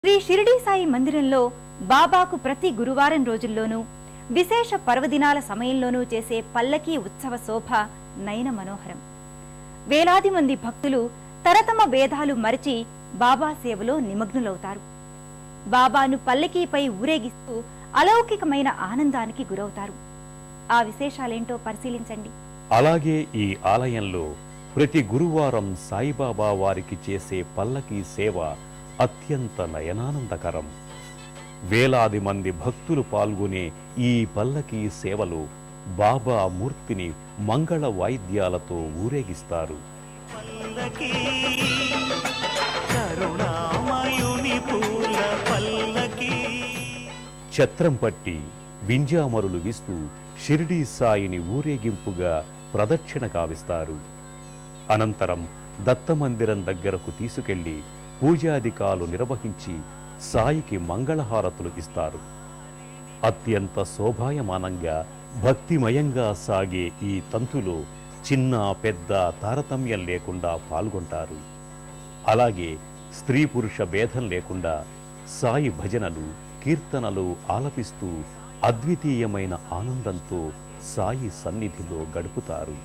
శ్రీ షిరిడీ సాయి మందిరంలో బాబాకు ప్రతి గురువారం రోజుల్లోనూ విశేష పర్వదినాల సమయంలోనూ చేసే పల్లకీ ఉత్సవ శోభ నయన మనోహరం. వేలాది మంది భక్తులు తరతమ భేదాలు మరిచి బాబా సేవలో నిమగ్నులవుతారు. బాబాను పల్లకీపై ఊరేగిస్తూ అలౌకికమైన ఆనందానికి గురవుతారు. ఆ విశేషాలేంటో పరిశీలించండి. అలాగే ఈ ఆలయంలో ప్రతి గురువారం సాయిబాబా వారికి చేసే పల్లకీ సేవ అత్యంత నయనానందకరం. వేలాది మంది భక్తులు పాల్గొనే ఈ పల్లకీ సేవలో బాబా మూర్తిని మంగళ వాయిద్యాలతో ఊరేగిస్తారు. ఛత్రం పట్టి వింజామరులు విస్తూ షిరిడీ సాయిని ఊరేగింపుగా ప్రదక్షిణ కావిస్తారు. అనంతరం దత్తమందిరం దగ్గరకు తీసుకెళ్లి పూజాధికాలు నిర్వహించి సాయికి మంగళహారతులు ఇస్తారు. అత్యంత శోభాయమానంగా భక్తిమయంగా సాగే ఈ తంతులో చిన్న పెద్ద తారతమ్యం లేకుండా పాల్గొంటారు. అలాగే స్త్రీ పురుష భేదం లేకుండా సాయి భజనలు కీర్తనలు ఆలపిస్తూ అద్వితీయమైన ఆనందంతో సాయి సన్నిధిలో గడుపుతారు.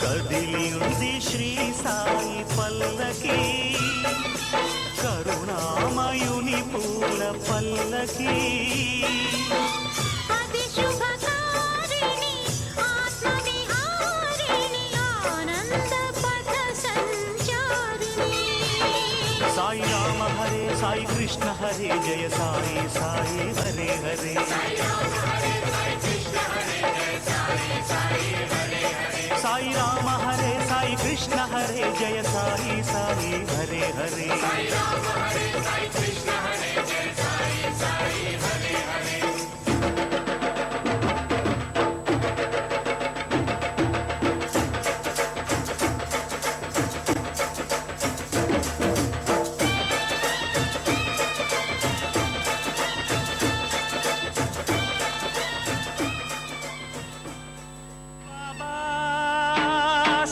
కదిలింది శ్రీ సాయి పల్లకి, కరుణామయుని పూల పల్లకి. సాయి రామ హరే సాయి కృష్ణ హరే జయ సాయి సాయి హరే హరే. సాయి రామ హరే సాయి కృష్ణ హరే జయ సాయి సాయి హరే హరే.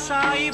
సాయి